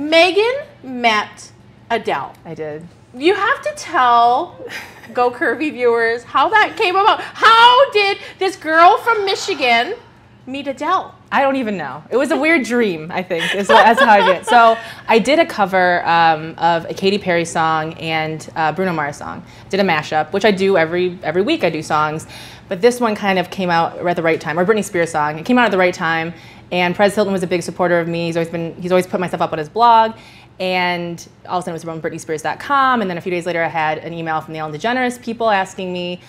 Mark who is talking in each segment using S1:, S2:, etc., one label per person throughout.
S1: Meghan met Adele.
S2: I did.
S1: You have to tell Go Curvy viewers how that came about. How did this girl from Michigan meet Adele?
S2: I don't even know. It was a weird dream, I think, that's how I did it. So I did a cover of a Katy Perry song and Bruno Mars song. Did a mashup, which I do every week. I do songs, but this one kind of came out at the right time, or Britney Spears song. It came out at the right time, and Perez Hilton was a big supporter of me. He's always put my stuff up on his blog, and all of a sudden it was from BritneySpears.com, and then a few days later I had an email from the Ellen DeGeneres people asking me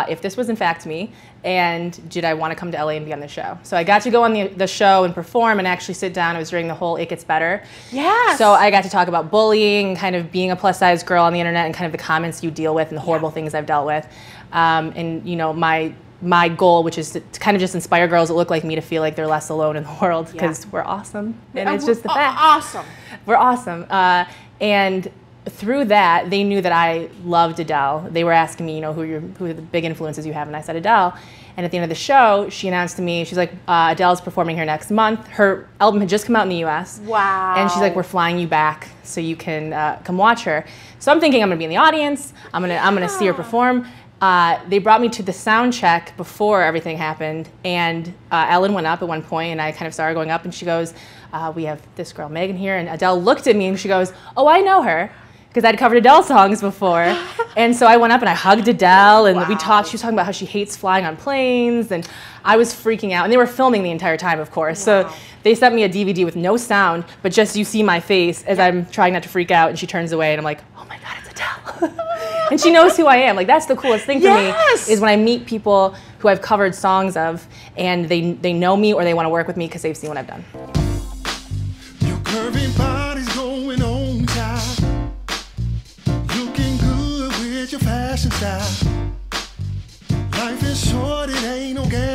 S2: if this was in fact me, and did I want to come to LA and be on the show. So I got to go on the show and perform and actually sit down. It was during the whole It Gets Better.
S1: Yes.
S2: So I got to talk about bullying, kind of being a plus size girl on the internet, and kind of the comments you deal with and the horrible things I've dealt with. And you know, my goal, which is to kind of just inspire girls that look like me to feel like they're less alone in the world, because we're awesome. And it's just the fact.
S1: Awesome.
S2: We're awesome. And through that, they knew that I loved Adele. They were asking me, you know, who are the big influences you have, and I said Adele. And at the end of the show, she announced to me, she's like, Adele's performing here next month. Her album had just come out in the US.
S1: Wow.
S2: And she's like, we're flying you back so you can come watch her. So I'm thinking I'm gonna be in the audience, I'm gonna see her perform. They brought me to the sound check before everything happened, and Ellen went up at one point, and I kind of saw her going up, and she goes, we have this girl, Meghan, here, and Adele looked at me, and she goes, oh, I know her, because I'd covered Adele songs before. And so I went up and I hugged Adele, and we talked. She was talking about how she hates flying on planes, and I was freaking out. And they were filming the entire time, of course. So they sent me a DVD with no sound, but just you see my face as I'm trying not to freak out, and she turns away, and I'm like, oh my God, it's Adele. And she knows who I am. Like, that's the coolest thing for me, is when I meet people who I've covered songs of, and they know me or they want to work with me because they've seen what I've done.
S3: Your curvy body's going on, child. Looking good with your fashion style. Life is short, it ain't no game.